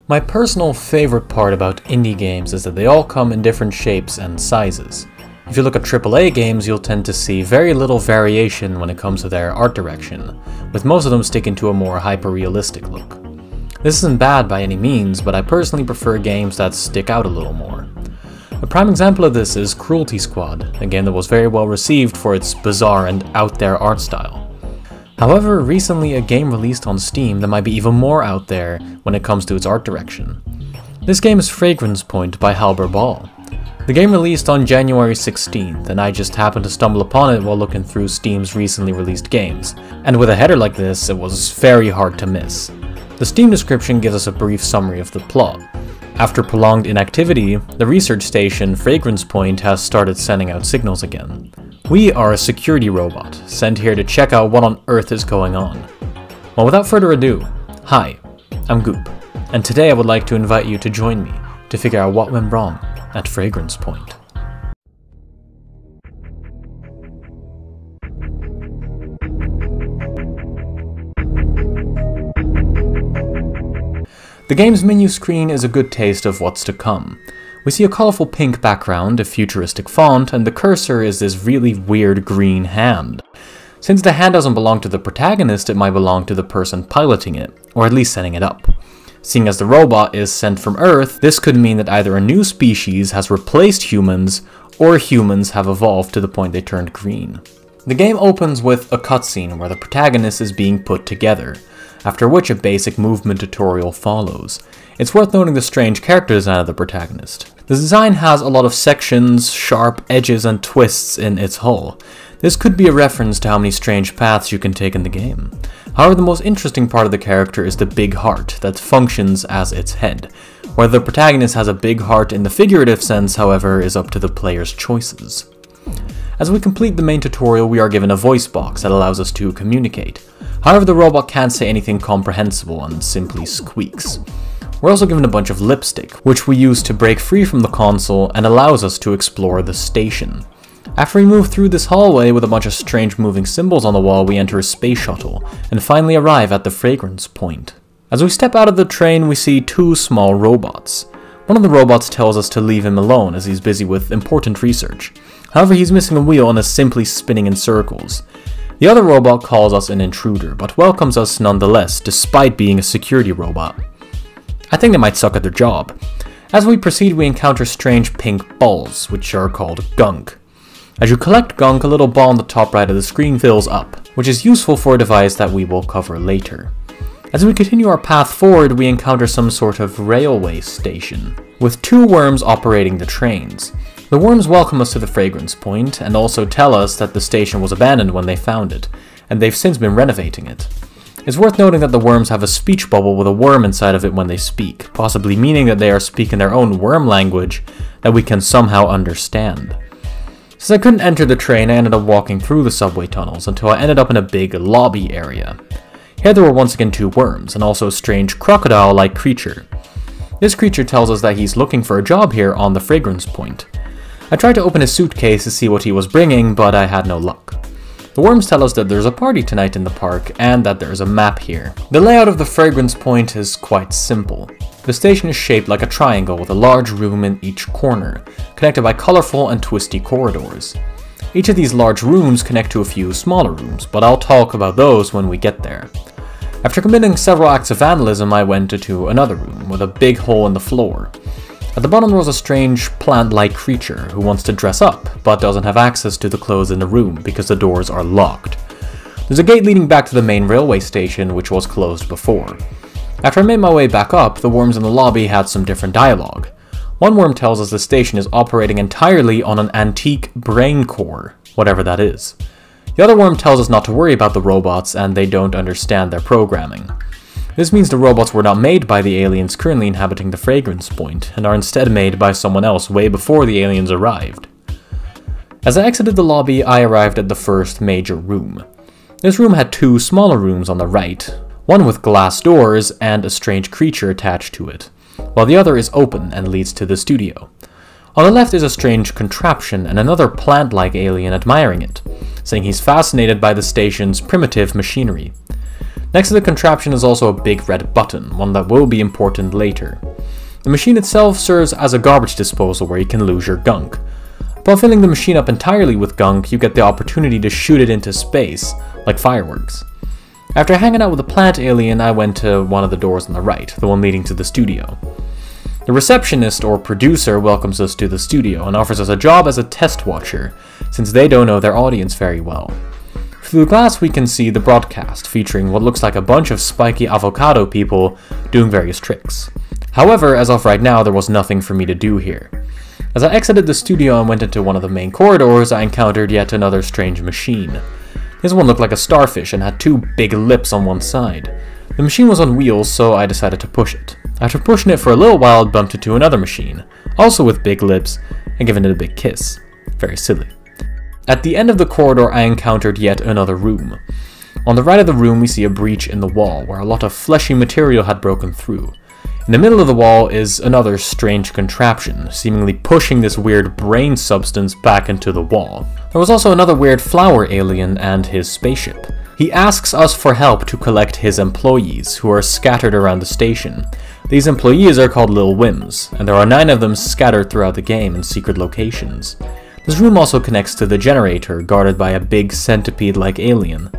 My personal favorite part about indie games is that they all come in different shapes and sizes. If you look at AAA games, you'll tend to see very little variation when it comes to their art direction, with most of them sticking to a more hyper-realistic look. This isn't bad by any means, but I personally prefer games that stick out a little more. A prime example of this is Cruelty Squad, a game that was very well received for its bizarre and out-there art style. However, recently a game released on Steam that might be even more out there when it comes to its art direction. This game is Fragrance Point by Halber Ball. The game released on January 16th, and I just happened to stumble upon it while looking through Steam's recently released games, and with a header like this, it was very hard to miss. The Steam description gives us a brief summary of the plot. After prolonged inactivity, the research station Fragrance Point has started sending out signals again. We are a security robot, sent here to check out what on earth is going on. Well, without further ado, hi, I'm Goop, and today I would like to invite you to join me to figure out what went wrong at Fragrance Point. The game's menu screen is a good taste of what's to come. We see a colourful pink background, a futuristic font, and the cursor is this really weird green hand. Since the hand doesn't belong to the protagonist, it might belong to the person piloting it, or at least setting it up. Seeing as the robot is sent from Earth, this could mean that either a new species has replaced humans, or humans have evolved to the point they turned green. The game opens with a cutscene where the protagonist is being put together, after which a basic movement tutorial follows. It's worth noting the strange character design of the protagonist. The design has a lot of sections, sharp edges, and twists in its hull. This could be a reference to how many strange paths you can take in the game. However, the most interesting part of the character is the big heart that functions as its head. Whether the protagonist has a big heart in the figurative sense, however, is up to the player's choices. As we complete the main tutorial, we are given a voice box that allows us to communicate. However, the robot can't say anything comprehensible and simply squeaks. We're also given a bunch of lipstick, which we use to break free from the console and allows us to explore the station. After we move through this hallway with a bunch of strange moving symbols on the wall, we enter a space shuttle, and finally arrive at the Fragrance Point. As we step out of the train, we see two small robots. One of the robots tells us to leave him alone as he's busy with important research. However, he's missing a wheel and is simply spinning in circles. The other robot calls us an intruder, but welcomes us nonetheless, despite being a security robot. I think they might suck at their job. As we proceed, we encounter strange pink balls, which are called gunk. As you collect gunk, a little ball on the top right of the screen fills up, which is useful for a device that we will cover later. As we continue our path forward, we encounter some sort of railway station, with two worms operating the trains. The worms welcome us to the Fragrance Point, and also tell us that the station was abandoned when they found it, and they've since been renovating it. It's worth noting that the worms have a speech bubble with a worm inside of it when they speak, possibly meaning that they are speaking their own worm language that we can somehow understand. Since I couldn't enter the train, I ended up walking through the subway tunnels until I ended up in a big lobby area. Here there were once again two worms, and also a strange crocodile-like creature. This creature tells us that he's looking for a job here on the Fragrance Point. I tried to open his suitcase to see what he was bringing, but I had no luck. The worms tell us that there's a party tonight in the park, and that there's a map here. The layout of the Fragrance Point is quite simple. The station is shaped like a triangle with a large room in each corner, connected by colorful and twisty corridors. Each of these large rooms connect to a few smaller rooms, but I'll talk about those when we get there. After committing several acts of vandalism, I went into another room with a big hole in the floor. At the bottom there was a strange plant-like creature who wants to dress up, but doesn't have access to the clothes in the room because the doors are locked. There's a gate leading back to the main railway station, which was closed before. After I made my way back up, the worms in the lobby had some different dialogue. One worm tells us the station is operating entirely on an antique brain core, whatever that is. The other worm tells us not to worry about the robots and they don't understand their programming. This means the robots were not made by the aliens currently inhabiting the Fragrance Point, and are instead made by someone else way before the aliens arrived. As I exited the lobby, I arrived at the first major room. This room had two smaller rooms on the right, one with glass doors and a strange creature attached to it, while the other is open and leads to the studio. On the left is a strange contraption and another plant-like alien admiring it, saying he's fascinated by the station's primitive machinery. Next to the contraption is also a big red button, one that will be important later. The machine itself serves as a garbage disposal where you can lose your gunk. Upon filling the machine up entirely with gunk, you get the opportunity to shoot it into space, like fireworks. After hanging out with the plant alien, I went to one of the doors on the right, the one leading to the studio. The receptionist or producer welcomes us to the studio and offers us a job as a test watcher, since they don't know their audience very well. Through the glass we can see the broadcast, featuring what looks like a bunch of spiky avocado people doing various tricks. However, as of right now, there was nothing for me to do here. As I exited the studio and went into one of the main corridors, I encountered yet another strange machine. This one looked like a starfish and had two big lips on one side. The machine was on wheels, so I decided to push it. After pushing it for a little while, I bumped into another machine, also with big lips, and giving it a big kiss. Very silly. At the end of the corridor, I encountered yet another room. On the right of the room, we see a breach in the wall, where a lot of fleshy material had broken through. In the middle of the wall is another strange contraption, seemingly pushing this weird brain substance back into the wall. There was also another weird flower alien and his spaceship. He asks us for help to collect his employees, who are scattered around the station. These employees are called Lil Whims, and there are 9 of them scattered throughout the game in secret locations. This room also connects to the generator, guarded by a big centipede-like alien.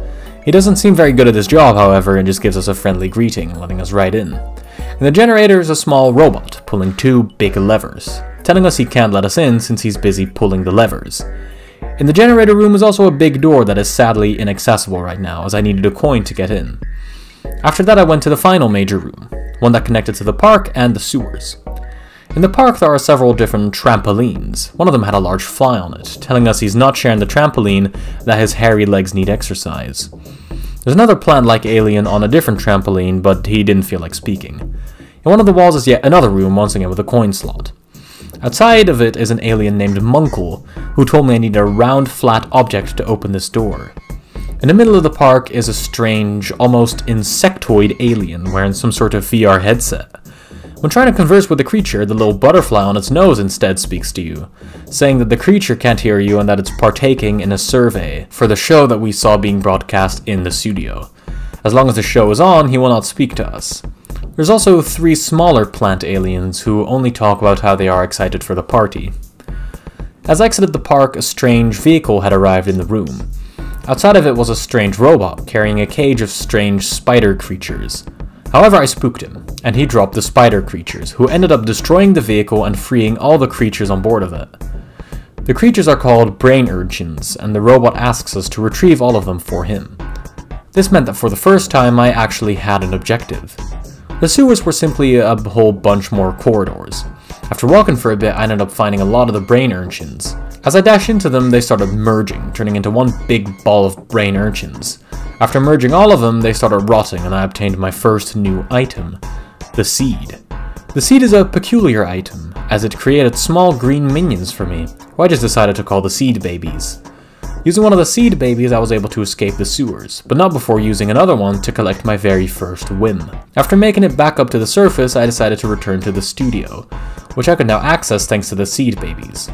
He doesn't seem very good at his job, however, and just gives us a friendly greeting, letting us right in. In the generator is a small robot, pulling 2 big levers, telling us he can't let us in since he's busy pulling the levers. In the generator room is also a big door that is sadly inaccessible right now, as I needed a coin to get in. After that I went to the final major room, one that connected to the park and the sewers. In the park there are several different trampolines. One of them had a large fly on it, telling us he's not sharing the trampoline, that his hairy legs need exercise. There's another plant-like alien on a different trampoline, but he didn't feel like speaking. In one of the walls is yet another room, once again with a coin slot. Outside of it is an alien named Munkle, who told me I needed a round, flat object to open this door. In the middle of the park is a strange, almost insectoid alien wearing some sort of VR headset. When trying to converse with the creature, the little butterfly on its nose instead speaks to you, saying that the creature can't hear you and that it's partaking in a survey for the show that we saw being broadcast in the studio. As long as the show is on, he will not speak to us. There's also 3 smaller plant aliens who only talk about how they are excited for the party. As I exited the park, a strange vehicle had arrived in the room. Outside of it was a strange robot carrying a cage of strange spider creatures. However, I spooked him, and he dropped the spider creatures, who ended up destroying the vehicle and freeing all the creatures on board of it. The creatures are called brain urchins, and the robot asks us to retrieve all of them for him. This meant that for the first time I actually had an objective. The sewers were simply a whole bunch more corridors. After walking for a bit, I ended up finding a lot of the brain urchins. As I dashed into them, they started merging, turning into one big ball of brain urchins. After merging all of them, they started rotting and I obtained my first new item, the seed. The seed is a peculiar item, as it created small green minions for me, who I just decided to call the seed babies. Using one of the seed babies, I was able to escape the sewers, but not before using another one to collect my very first whim. After making it back up to the surface, I decided to return to the studio, which I could now access thanks to the seed babies.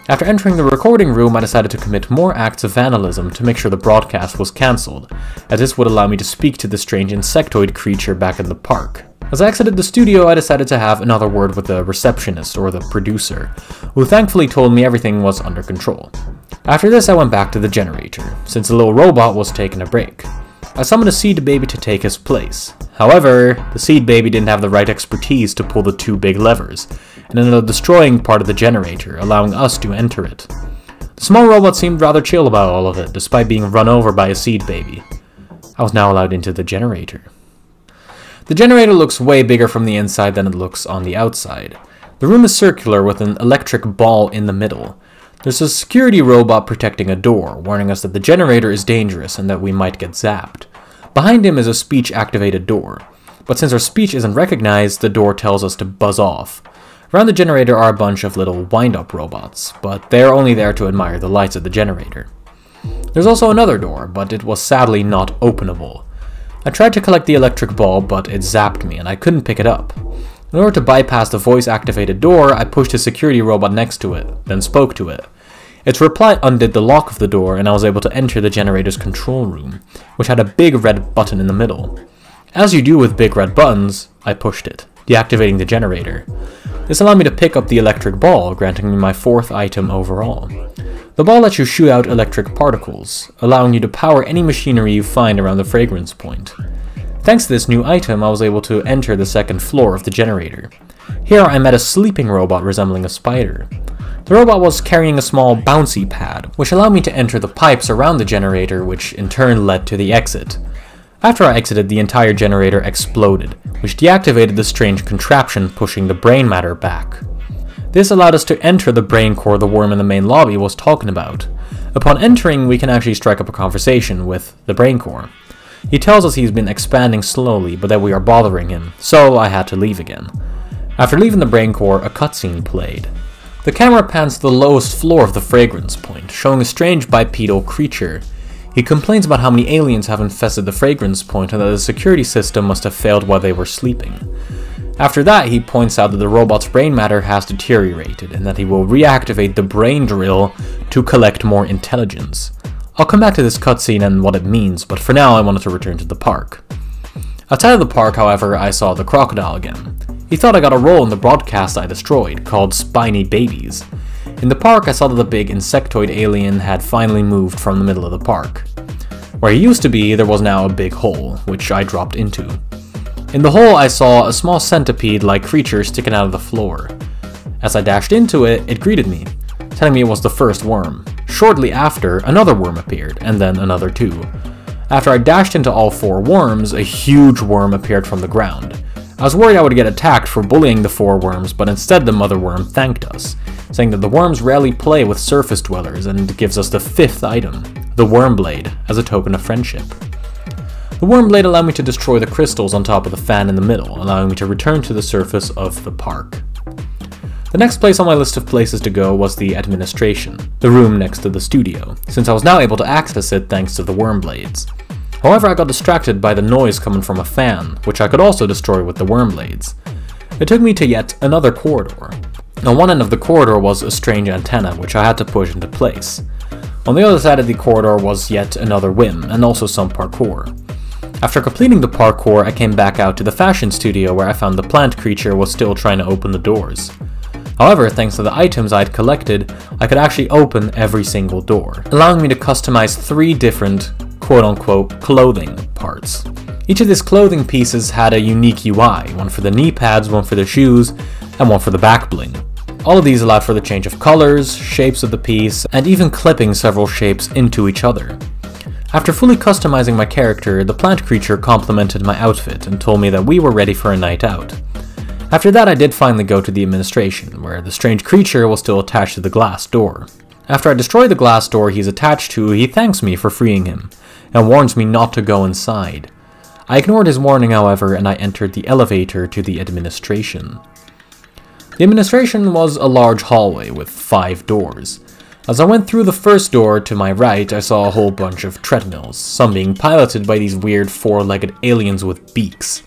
After entering the recording room, I decided to commit more acts of vandalism to make sure the broadcast was cancelled, as this would allow me to speak to the strange insectoid creature back in the park. As I exited the studio, I decided to have another word with the receptionist, or the producer, who thankfully told me everything was under control. After this, I went back to the generator, since the little robot was taking a break. I summoned a seed baby to take his place. However, the seed baby didn't have the right expertise to pull the 2 big levers, and ended up destroying part of the generator, allowing us to enter it. The small robot seemed rather chill about all of it, despite being run over by a seed baby. I was now allowed into the generator. The generator looks way bigger from the inside than it looks on the outside. The room is circular with an electric ball in the middle. There's a security robot protecting a door, warning us that the generator is dangerous and that we might get zapped. Behind him is a speech-activated door, but since our speech isn't recognized, the door tells us to buzz off. Around the generator are a bunch of little wind-up robots, but they're only there to admire the lights of the generator. There's also another door, but it was sadly not openable. I tried to collect the electric ball, but it zapped me and I couldn't pick it up. In order to bypass the voice-activated door, I pushed a security robot next to it, then spoke to it. Its reply undid the lock of the door, and I was able to enter the generator's control room, which had a big red button in the middle. As you do with big red buttons, I pushed it, deactivating the generator. This allowed me to pick up the electric ball, granting me my 4th item overall. The ball lets you shoot out electric particles, allowing you to power any machinery you find around the fragrance point. Thanks to this new item, I was able to enter the 2nd floor of the generator. Here I met a sleeping robot resembling a spider. The robot was carrying a small bouncy pad, which allowed me to enter the pipes around the generator, which in turn led to the exit. After I exited, the entire generator exploded, which deactivated the strange contraption, pushing the brain matter back. This allowed us to enter the brain core the worm in the main lobby was talking about. Upon entering, we can actually strike up a conversation with the brain core. He tells us he's been expanding slowly, but that we are bothering him, so I had to leave again. After leaving the brain core, a cutscene played. The camera pans to the lowest floor of the fragrance point, showing a strange bipedal creature. He complains about how many aliens have infested the fragrance point and that the security system must have failed while they were sleeping. After that, he points out that the robot's brain matter has deteriorated and that he will reactivate the brain drill to collect more intelligence. I'll come back to this cutscene and what it means, but for now I wanted to return to the park. Outside of the park, however, I saw the crocodile again. He thought I got a role in the broadcast I destroyed, called Spiny Babies. In the park, I saw that the big insectoid alien had finally moved from the middle of the park. Where he used to be, there was now a big hole, which I dropped into. In the hole, I saw a small centipede-like creature sticking out of the floor. As I dashed into it, it greeted me, telling me it was the first worm. Shortly after, another worm appeared, and then another 2. After I dashed into all 4 worms, a huge worm appeared from the ground. I was worried I would get attacked for bullying the 4 worms, but instead the mother worm thanked us, saying that the worms rarely play with surface dwellers and gives us the 5th item, the worm blade, as a token of friendship. The worm blade allowed me to destroy the crystals on top of the fan in the middle, allowing me to return to the surface of the park. The next place on my list of places to go was the administration, the room next to the studio, since I was now able to access it thanks to the worm blades. However, I got distracted by the noise coming from a fan, which I could also destroy with the worm blades. It took me to yet another corridor. On one end of the corridor was a strange antenna, which I had to push into place. On the other side of the corridor was yet another whim, and also some parkour. After completing the parkour, I came back out to the fashion studio where I found the plant creature was still trying to open the doors. However, thanks to the items I had collected, I could actually open every single door, allowing me to customize 3 different quote-unquote clothing parts. Each of these clothing pieces had a unique UI, one for the knee pads, one for the shoes, and one for the back bling. All of these allowed for the change of colors, shapes of the piece, and even clipping several shapes into each other. After fully customizing my character, the plant creature complimented my outfit and told me that we were ready for a night out. After that, I did finally go to the administration, where the strange creature was still attached to the glass door. After I destroy the glass door he's attached to, he thanks me for freeing him, and warns me not to go inside. I ignored his warning, however, and I entered the elevator to the administration. The administration was a large hallway with 5 doors. As I went through the first door to my right, I saw a whole bunch of treadmills, some being piloted by these weird 4-legged aliens with beaks.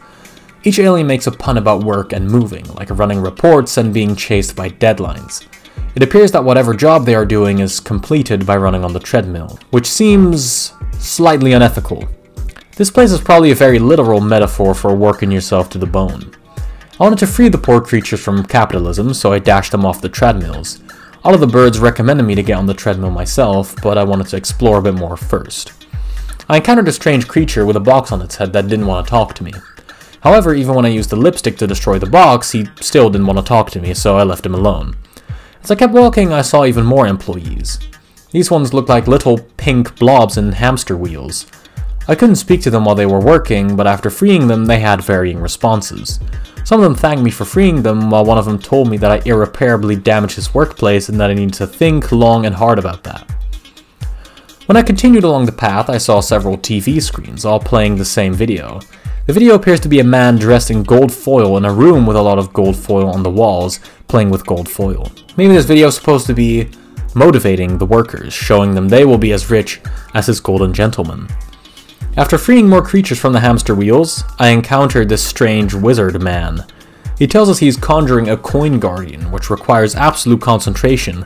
Each alien makes a pun about work and moving, like running reports and being chased by deadlines. It appears that whatever job they are doing is completed by running on the treadmill, which seems slightly unethical. This place is probably a very literal metaphor for working yourself to the bone. I wanted to free the poor creatures from capitalism, so I dashed them off the treadmills. All of the birds recommended me to get on the treadmill myself, but I wanted to explore a bit more first. I encountered a strange creature with a box on its head that didn't want to talk to me. However, even when I used the lipstick to destroy the box, he still didn't want to talk to me, so I left him alone. As I kept walking, I saw even more employees. These ones looked like little pink blobs in hamster wheels. I couldn't speak to them while they were working, but after freeing them, they had varying responses. Some of them thanked me for freeing them, while one of them told me that I irreparably damaged his workplace and that I needed to think long and hard about that. When I continued along the path, I saw several TV screens, all playing the same video. The video appears to be a man dressed in gold foil in a room with a lot of gold foil on the walls, playing with gold foil. Maybe this video is supposed to be motivating the workers, showing them they will be as rich as this golden gentleman. After freeing more creatures from the hamster wheels, I encountered this strange wizard man. He tells us he's conjuring a coin guardian, which requires absolute concentration.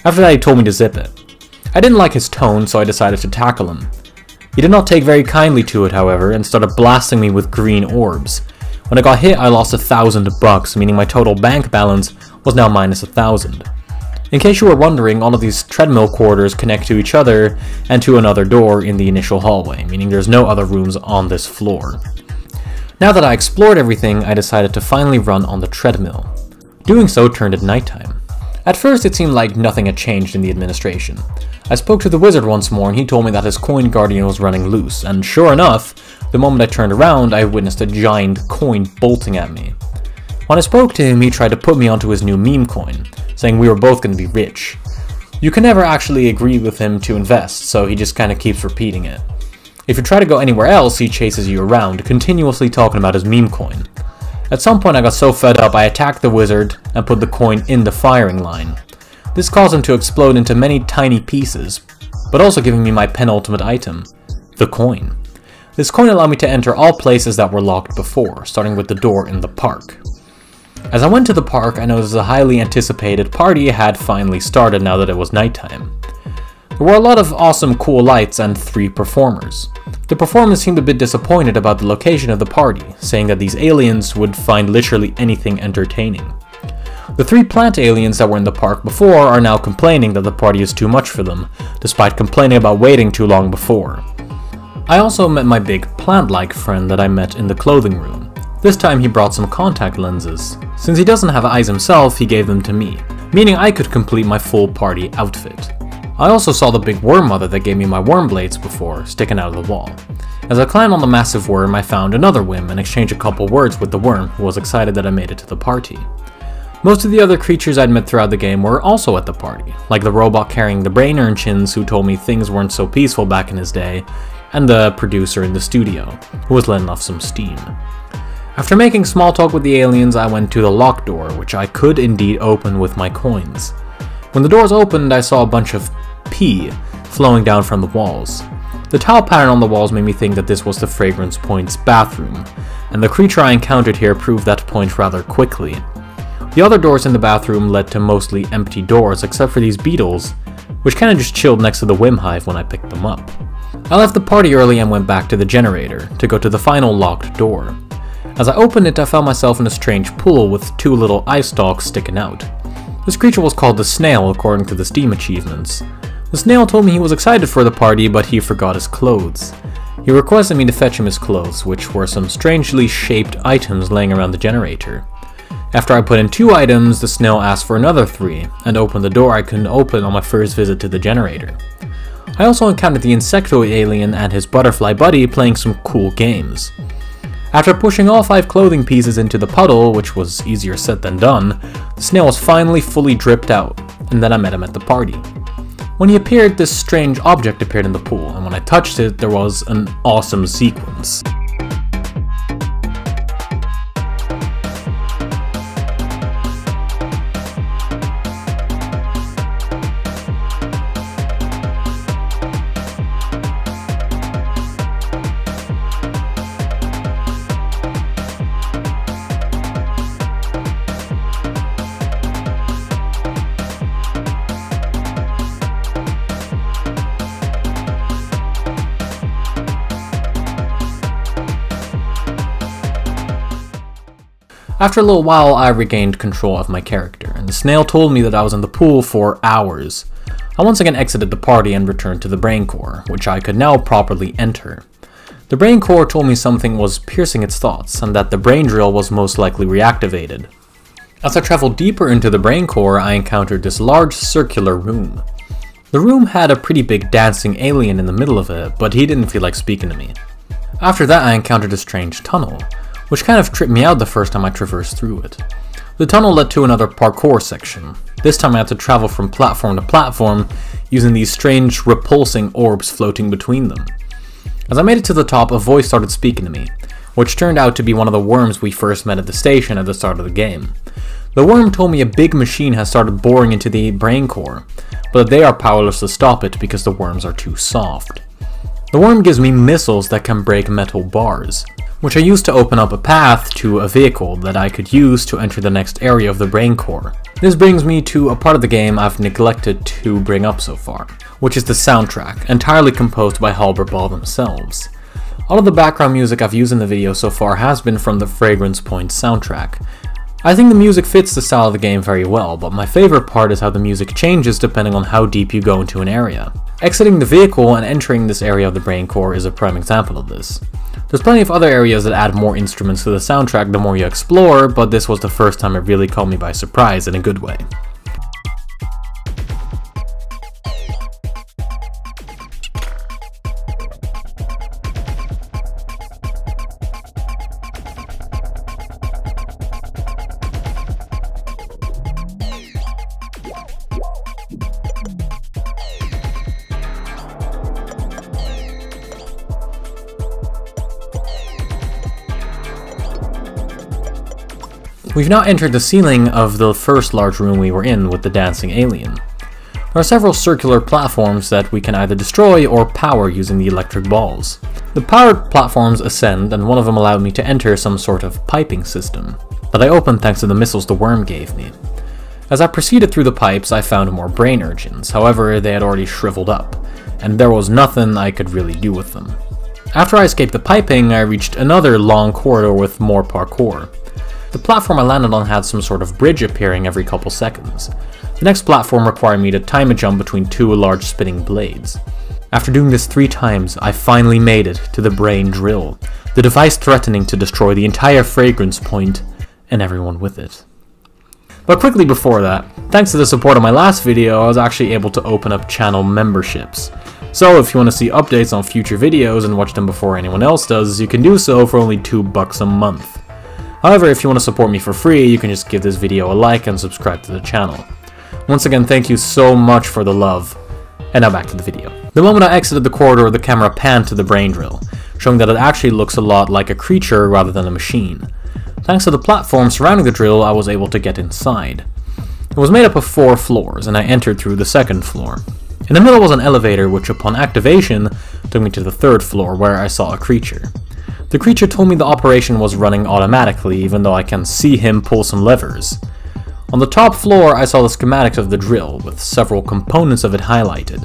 After that he told me to zip it. I didn't like his tone, so I decided to tackle him. He did not take very kindly to it, however, and started blasting me with green orbs. When I got hit, I lost $1,000, meaning my total bank balance was now minus 1,000. In case you were wondering, all of these treadmill corridors connect to each other and to another door in the initial hallway, meaning there's no other rooms on this floor. Now that I explored everything, I decided to finally run on the treadmill. Doing so turned at nighttime. At first it seemed like nothing had changed in the administration. I spoke to the wizard once more and he told me that his coin guardian was running loose, and sure enough, the moment I turned around I witnessed a giant coin bolting at me. When I spoke to him, he tried to put me onto his new meme coin, saying we were both going to be rich. You can never actually agree with him to invest, so he just kinda keeps repeating it. If you try to go anywhere else, he chases you around, continuously talking about his meme coin. At some point I got so fed up I attacked the wizard and put the coin in the firing line. This caused him to explode into many tiny pieces, but also giving me my penultimate item, the coin. This coin allowed me to enter all places that were locked before, starting with the door in the park. As I went to the park, I noticed the highly anticipated party had finally started now that it was nighttime. There were a lot of awesome cool lights and 3 performers. The performers seemed a bit disappointed about the location of the party, saying that these aliens would find literally anything entertaining. The 3 plant aliens that were in the park before are now complaining that the party is too much for them, despite complaining about waiting too long before. I also met my big plant-like friend that I met in the clothing room. This time he brought some contact lenses. Since he doesn't have eyes himself, he gave them to me, meaning I could complete my full party outfit. I also saw the big worm mother that gave me my worm blades before, sticking out of the wall. As I climbed on the massive worm, I found another whim and exchanged a couple words with the worm, who was excited that I made it to the party. Most of the other creatures I'd met throughout the game were also at the party, like the robot carrying the brain urchins who told me things weren't so peaceful back in his day, and the producer in the studio, who was letting off some steam. After making small talk with the aliens, I went to the locked door, which I could indeed open with my coins. When the doors opened, I saw a bunch of pee flowing down from the walls. The tile pattern on the walls made me think that this was the Fragrance Point's bathroom, and the creature I encountered here proved that point rather quickly. The other doors in the bathroom led to mostly empty doors except for these beetles, which kinda just chilled next to the Whim Hive when I picked them up. I left the party early and went back to the generator to go to the final locked door. As I opened it, I found myself in a strange pool with 2 little eye stalks sticking out. This creature was called the Snail according to the Steam achievements. The Snail told me he was excited for the party, but he forgot his clothes. He requested me to fetch him his clothes, which were some strangely shaped items laying around the generator. After I put in 2 items, the Snail asked for another 3, and opened the door I couldn't open on my first visit to the generator. I also encountered the insectoid alien and his butterfly buddy playing some cool games. After pushing all 5 clothing pieces into the puddle, which was easier said than done, the Snail was finally fully dripped out, and then I met him at the party. When he appeared, this strange object appeared in the pool, and when I touched it, there was an awesome sequence. After a little while, I regained control of my character, and the Snail told me that I was in the pool for hours. I once again exited the party and returned to the brain core, which I could now properly enter. The brain core told me something was piercing its thoughts, and that the brain drill was most likely reactivated. As I traveled deeper into the brain core, I encountered this large circular room. The room had a pretty big dancing alien in the middle of it, but he didn't feel like speaking to me. After that, I encountered a strange tunnel, which kind of tripped me out the first time I traversed through it. The tunnel led to another parkour section. This time I had to travel from platform to platform using these strange repulsing orbs floating between them. As I made it to the top, a voice started speaking to me, which turned out to be one of the worms we first met at the station at the start of the game. The worm told me a big machine has started boring into the brain core, but that they are powerless to stop it because the worms are too soft. The worm gives me missiles that can break metal bars. which I used to open up a path to a vehicle that I could use to enter the next area of the brain core. This brings me to a part of the game I've neglected to bring up so far, which is the soundtrack, entirely composed by Halbert Ball themselves. All of the background music I've used in the video so far has been from the Fragrance Point soundtrack. I think the music fits the style of the game very well, but my favorite part is how the music changes depending on how deep you go into an area. Exiting the vehicle and entering this area of the brain core is a prime example of this. There's plenty of other areas that add more instruments to the soundtrack the more you explore, but this was the first time it really caught me by surprise in a good way. We've now entered the ceiling of the first large room we were in with the dancing alien. There are several circular platforms that we can either destroy or power using the electric balls. The powered platforms ascend, and one of them allowed me to enter some sort of piping system that I opened thanks to the missiles the worm gave me. As I proceeded through the pipes, I found more brain urchins, however they had already shriveled up, and there was nothing I could really do with them. After I escaped the piping, I reached another long corridor with more parkour. The platform I landed on had some sort of bridge appearing every couple seconds. The next platform required me to time a jump between two large spinning blades. After doing this 3 times, I finally made it to the brain drill, the device threatening to destroy the entire Fragrance Point and everyone with it. But quickly before that, thanks to the support of my last video, I was actually able to open up channel memberships. So if you want to see updates on future videos and watch them before anyone else does, you can do so for only $2 a month. However, if you want to support me for free, you can just give this video a like and subscribe to the channel. Once again, thank you so much for the love. And now back to the video. The moment I exited the corridor, the camera panned to the brain drill, showing that it actually looks a lot like a creature rather than a machine. Thanks to the platform surrounding the drill, I was able to get inside. It was made up of 4 floors, and I entered through the 2nd floor. In the middle was an elevator, which upon activation took me to the 3rd floor, where I saw a creature. The creature told me the operation was running automatically, even though I can see him pull some levers. On the top floor, I saw the schematics of the drill, with several components of it highlighted.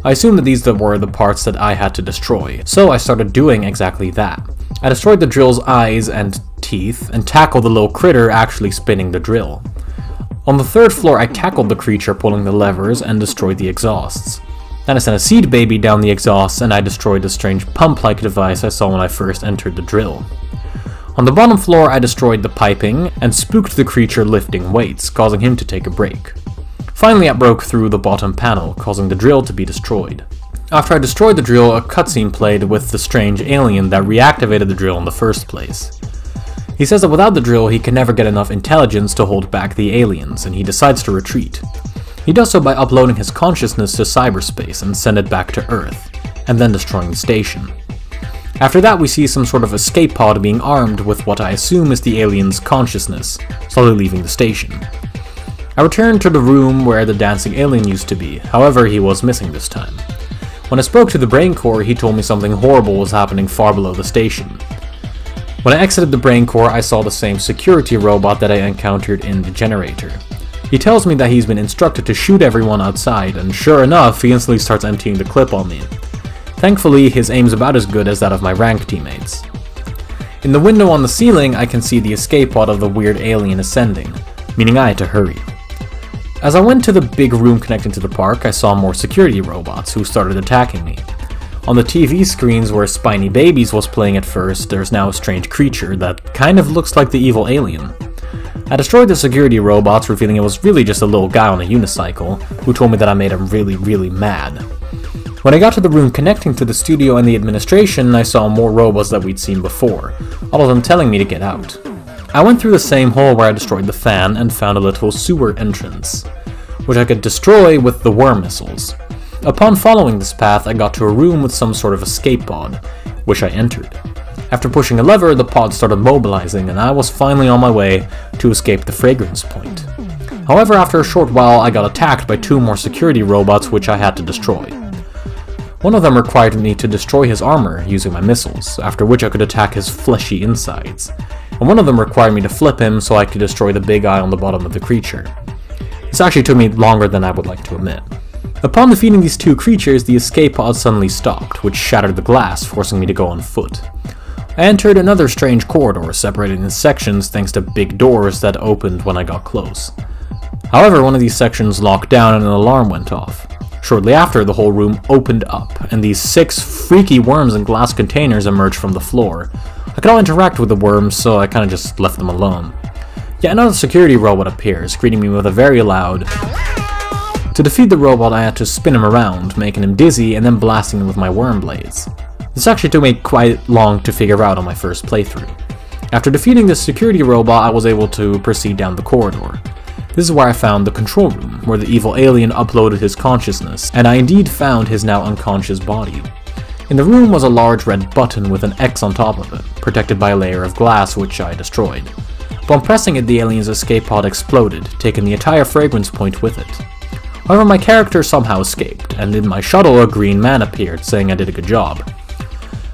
I assumed that these were the parts that I had to destroy, so I started doing exactly that. I destroyed the drill's eyes and teeth, and tackled the little critter actually spinning the drill. On the 3rd floor, I tackled the creature pulling the levers and destroyed the exhausts. Then I sent a seed baby down the exhaust, and I destroyed the strange pump-like device I saw when I first entered the drill. On the bottom floor, I destroyed the piping and spooked the creature lifting weights, causing him to take a break. Finally, I broke through the bottom panel, causing the drill to be destroyed. After I destroyed the drill, a cutscene played with the strange alien that reactivated the drill in the first place. He says that without the drill, he can never get enough intelligence to hold back the aliens, and he decides to retreat. He does so by uploading his consciousness to cyberspace and send it back to Earth, and then destroying the station. After that, we see some sort of escape pod being armed with what I assume is the alien's consciousness, slowly leaving the station. I returned to the room where the dancing alien used to be, however he was missing this time. When I spoke to the brain core, he told me something horrible was happening far below the station. When I exited the brain core, I saw the same security robot that I encountered in the generator. He tells me that he's been instructed to shoot everyone outside, and sure enough, he instantly starts emptying the clip on me. Thankfully, his aim's about as good as that of my rank teammates. In the window on the ceiling, I can see the escape pod of the weird alien ascending, meaning I had to hurry. As I went to the big room connecting to the park, I saw more security robots who started attacking me. On the TV screens where Spiny Babies was playing at first, there's now a strange creature that kind of looks like the evil alien. I destroyed the security robots, revealing it was really just a little guy on a unicycle, who told me that I made him really mad. When I got to the room connecting to the studio and the administration, I saw more robots that we'd seen before, all of them telling me to get out. I went through the same hole where I destroyed the fan and found a little sewer entrance, which I could destroy with the worm missiles. Upon following this path, I got to a room with some sort of escape pod, which I entered. After pushing a lever, the pod started mobilizing, and I was finally on my way to escape the Fragrance Point. However, after a short while, I got attacked by 2 more security robots, which I had to destroy. One of them required me to destroy his armor using my missiles, after which I could attack his fleshy insides. And one of them required me to flip him so I could destroy the big eye on the bottom of the creature. This actually took me longer than I would like to admit. Upon defeating these two creatures, the escape pod suddenly stopped, which shattered the glass, forcing me to go on foot. I entered another strange corridor, separated in sections thanks to big doors that opened when I got close. However, one of these sections locked down and an alarm went off. Shortly after, the whole room opened up, and these 6 freaky worms in glass containers emerged from the floor. I could not interact with the worms, so I kinda just left them alone. Yet another security robot appears, greeting me with a very loud... To defeat the robot, I had to spin him around, making him dizzy and then blasting him with my worm blades. This actually took me quite long to figure out on my first playthrough. After defeating this security robot, I was able to proceed down the corridor. This is where I found the control room, where the evil alien uploaded his consciousness, and I indeed found his now unconscious body. In the room was a large red button with an X on top of it, protected by a layer of glass which I destroyed. Upon pressing it, the alien's escape pod exploded, taking the entire fragrance point with it. However, my character somehow escaped, and in my shuttle a green man appeared, saying I did a good job.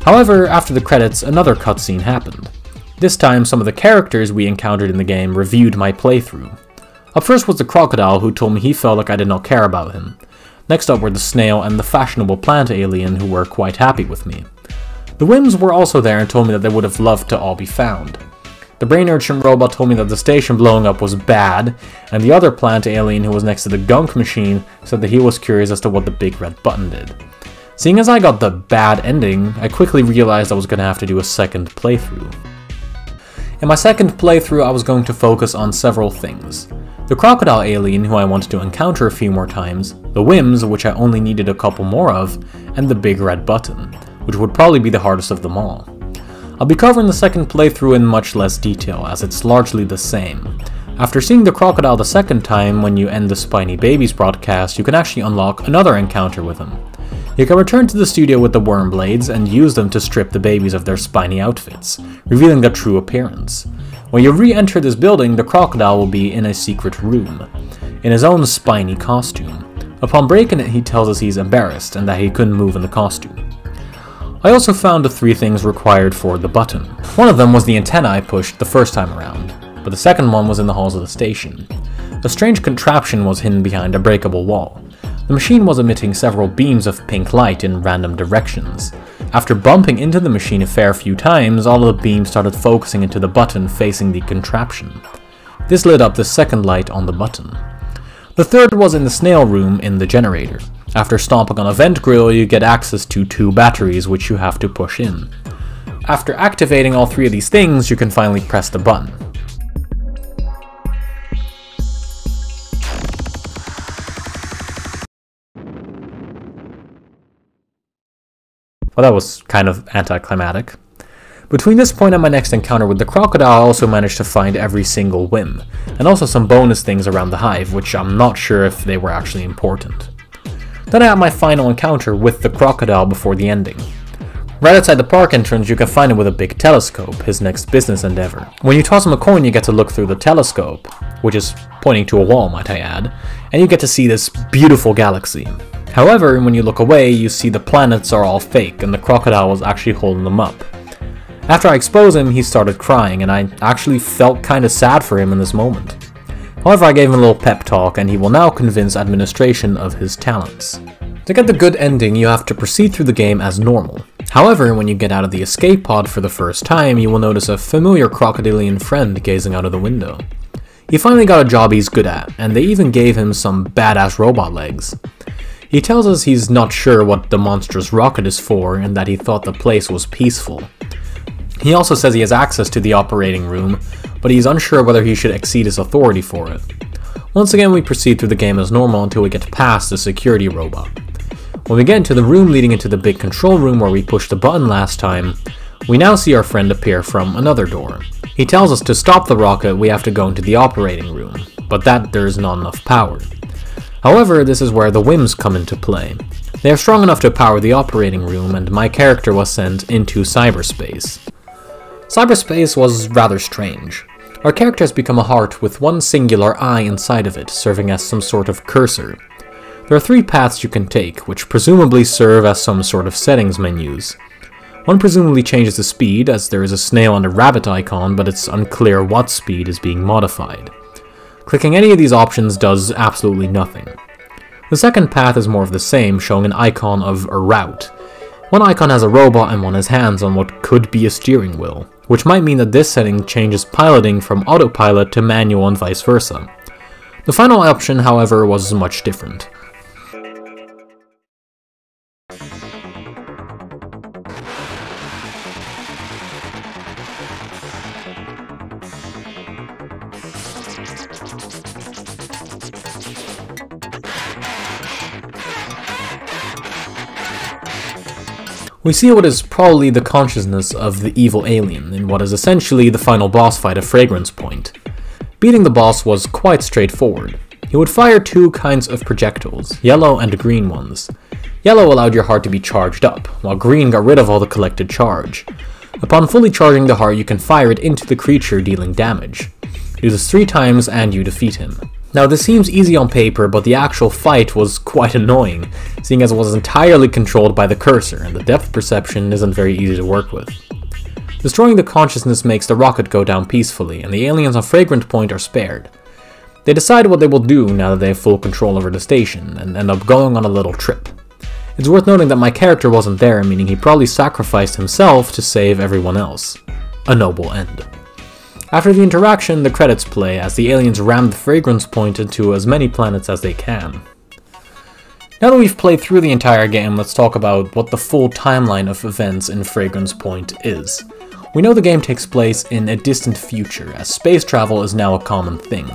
However, after the credits, another cutscene happened. This time, some of the characters we encountered in the game reviewed my playthrough. Up first was the crocodile, who told me he felt like I did not care about him. Next up were the snail and the fashionable plant alien, who were quite happy with me. The Whims were also there and told me that they would have loved to all be found. The brain urchin robot told me that the station blowing up was bad, and the other plant alien who was next to the gunk machine said that he was curious as to what the big red button did. Seeing as I got the bad ending, I quickly realized I was going to have to do a second playthrough. In my second playthrough, I was going to focus on several things. The crocodile alien, who I wanted to encounter a few more times, the Whims, which I only needed a couple more of, and the big red button, which would probably be the hardest of them all. I'll be covering the second playthrough in much less detail, as it's largely the same. After seeing the crocodile the second time, when you end the Spiny Babies broadcast, you can actually unlock another encounter with him. You can return to the studio with the worm blades and use them to strip the babies of their spiny outfits, revealing their true appearance. When you re-enter this building, the crocodile will be in a secret room, in his own spiny costume. Upon breaking it, he tells us he's embarrassed and that he couldn't move in the costume. I also found the 3 things required for the button. One of them was the antenna I pushed the first time around, but the second one was in the halls of the station. A strange contraption was hidden behind a breakable wall. The machine was emitting several beams of pink light in random directions. After bumping into the machine a fair few times, all of the beams started focusing into the button facing the contraption. This lit up the second light on the button. The third was in the snail room in the generator. After stomping on a vent grill, you get access to 2 batteries which you have to push in. After activating all 3 of these things, you can finally press the button. Well, that was kind of anticlimactic. Between this point and my next encounter with the crocodile, I also managed to find every single Whim, and also some bonus things around the hive, which I'm not sure if they were actually important. Then I had my final encounter with the crocodile before the ending. Right outside the park entrance, you can find him with a big telescope, his next business endeavor. When you toss him a coin, you get to look through the telescope, which is pointing to a wall, might I add, and you get to see this beautiful galaxy. However, when you look away, you see the planets are all fake, and the crocodile was actually holding them up. After I exposed him, he started crying, and I actually felt kinda sad for him in this moment. However, I gave him a little pep talk, and he will now convince administration of his talents. To get the good ending, you have to proceed through the game as normal. However, when you get out of the escape pod for the first time, you will notice a familiar crocodilian friend gazing out of the window. He finally got a job he's good at, and they even gave him some badass robot legs. He tells us he's not sure what the monstrous rocket is for, and that he thought the place was peaceful. He also says he has access to the operating room, but he's unsure whether he should exceed his authority for it. Once again, we proceed through the game as normal until we get past the security robot. When we get into the room leading into the big control room where we pushed the button last time, we now see our friend appear from another door. He tells us to stop the rocket, we have to go into the operating room, but that there's not enough power. However, this is where the Whims come into play. They are strong enough to power the operating room, and my character was sent into cyberspace. Cyberspace was rather strange. Our character has become a heart with one singular eye inside of it, serving as some sort of cursor. There are 3 paths you can take, which presumably serve as some sort of settings menus. One presumably changes the speed, as there is a snail and a rabbit icon, but it's unclear what speed is being modified. Clicking any of these options does absolutely nothing. The second path is more of the same, showing an icon of a route. One icon has a robot and one has hands on what could be a steering wheel, which might mean that this setting changes piloting from autopilot to manual and vice versa. The final option, however, was much different. We see what is probably the consciousness of the evil alien in what is essentially the final boss fight of Fragrance Point. Beating the boss was quite straightforward. He would fire 2 kinds of projectiles, yellow and green ones. Yellow allowed your heart to be charged up, while green got rid of all the collected charge. Upon fully charging the heart, you can fire it into the creature, dealing damage. Do this 3 times and you defeat him. Now this seems easy on paper, but the actual fight was quite annoying, seeing as it was entirely controlled by the cursor, and the depth perception isn't very easy to work with. Destroying the consciousness makes the rocket go down peacefully, and the aliens on Fragrant Point are spared. They decide what they will do now that they have full control over the station, and end up going on a little trip. It's worth noting that my character wasn't there, meaning he probably sacrificed himself to save everyone else. A noble end. After the interaction, the credits play as the aliens ram the Fragrance Point into as many planets as they can. Now that we've played through the entire game, let's talk about what the full timeline of events in Fragrance Point is. We know the game takes place in a distant future, as space travel is now a common thing.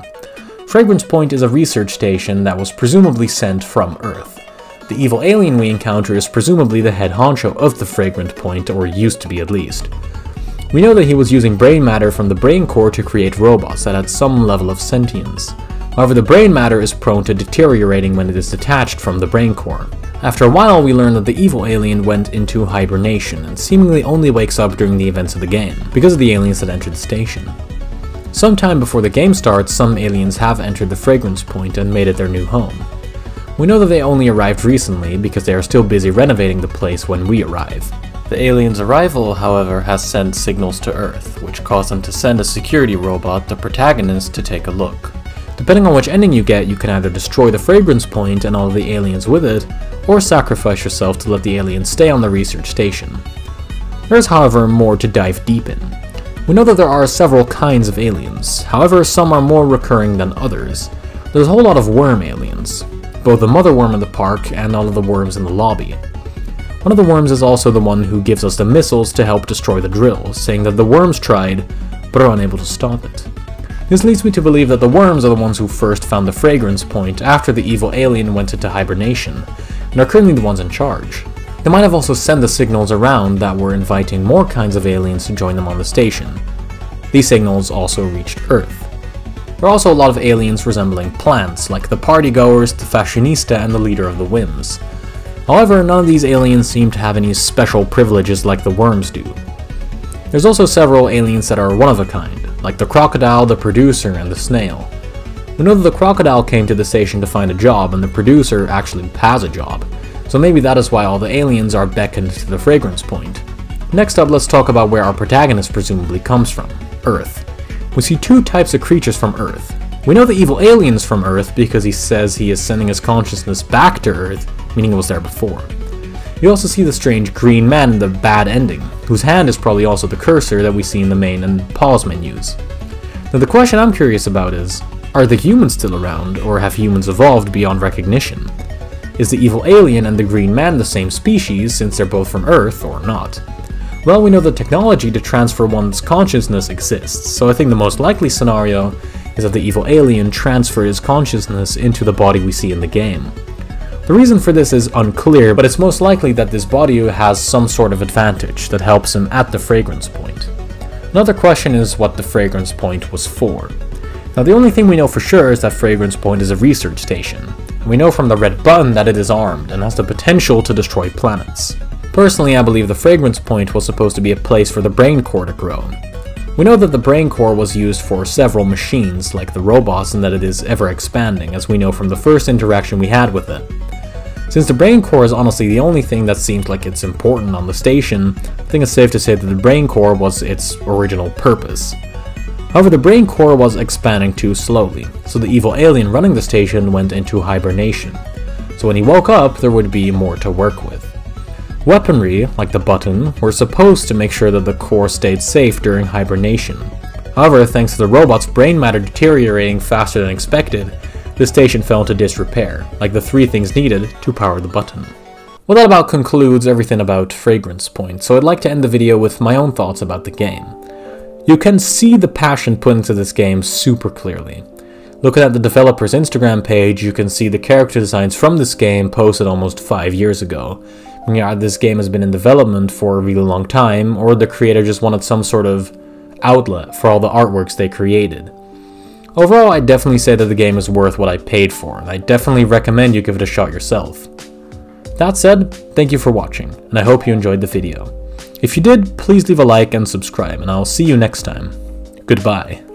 Fragrance Point is a research station that was presumably sent from Earth. The evil alien we encounter is presumably the head honcho of the Fragrant Point, or used to be at least. We know that he was using brain matter from the brain core to create robots that had some level of sentience. However, the brain matter is prone to deteriorating when it is detached from the brain core. After a while, we learn that the evil alien went into hibernation and seemingly only wakes up during the events of the game, because of the aliens that entered the station. Sometime before the game starts, some aliens have entered the Fragrance Point and made it their new home. We know that they only arrived recently because they are still busy renovating the place when we arrive. The aliens' arrival, however, has sent signals to Earth, which caused them to send a security robot, the protagonist, to take a look. Depending on which ending you get, you can either destroy the Fragrance Point and all of the aliens with it, or sacrifice yourself to let the aliens stay on the research station. There is, however, more to dive deep in. We know that there are several kinds of aliens, however some are more recurring than others. There's a whole lot of worm aliens, both the mother worm in the park and all of the worms in the lobby. One of the worms is also the one who gives us the missiles to help destroy the drill, saying that the worms tried, but are unable to stop it. This leads me to believe that the worms are the ones who first found the Fragrance Point after the evil alien went into hibernation, and are currently the ones in charge. They might have also sent the signals around that were inviting more kinds of aliens to join them on the station. These signals also reached Earth. There are also a lot of aliens resembling plants, like the partygoers, the fashionista, and the leader of the Whims. However, none of these aliens seem to have any special privileges like the worms do. There's also several aliens that are one of a kind, like the crocodile, the producer, and the snail. We know that the crocodile came to the station to find a job, and the producer actually has a job, so maybe that is why all the aliens are beckoned to the Fragrance Point. Next up, let's talk about where our protagonist presumably comes from, Earth. We see 2 types of creatures from Earth. We know the evil alien is from Earth because he says he is sending his consciousness back to Earth, meaning it was there before. You also see the strange green man in the bad ending, whose hand is probably also the cursor that we see in the main and pause menus. Now the question I'm curious about is, are the humans still around, or have humans evolved beyond recognition? Is the evil alien and the green man the same species since they're both from Earth, or not? Well, we know the technology to transfer one's consciousness exists, so I think the most likely scenario is that the evil alien transferred his consciousness into the body we see in the game. The reason for this is unclear, but it's most likely that this body has some sort of advantage that helps him at the Fragrance Point. Another question is what the Fragrance Point was for. Now the only thing we know for sure is that Fragrance Point is a research station, and we know from the red button that it is armed and has the potential to destroy planets. Personally, I believe the Fragrance Point was supposed to be a place for the brain core to grow. We know that the brain core was used for several machines, like the robots, and that it is ever expanding, as we know from the first interaction we had with it. Since the brain core is honestly the only thing that seems like it's important on the station, I think it's safe to say that the brain core was its original purpose. However, the brain core was expanding too slowly, so the evil alien running the station went into hibernation. So when he woke up, there would be more to work with. Weaponry, like the button, were supposed to make sure that the core stayed safe during hibernation. However, thanks to the robot's brain matter deteriorating faster than expected, the station fell into disrepair, like the 3 things needed to power the button. Well, that about concludes everything about Fragrance Point, so I'd like to end the video with my own thoughts about the game. You can see the passion put into this game super clearly. Looking at the developer's Instagram page, you can see the character designs from this game posted almost 5 years ago. Yeah, this game has been in development for a really long time, or the creator just wanted some sort of outlet for all the artworks they created. Overall, I definitely say that the game is worth what I paid for, and I definitely recommend you give it a shot yourself. That said, thank you for watching, and I hope you enjoyed the video. If you did, please leave a like and subscribe, and I'll see you next time. Goodbye.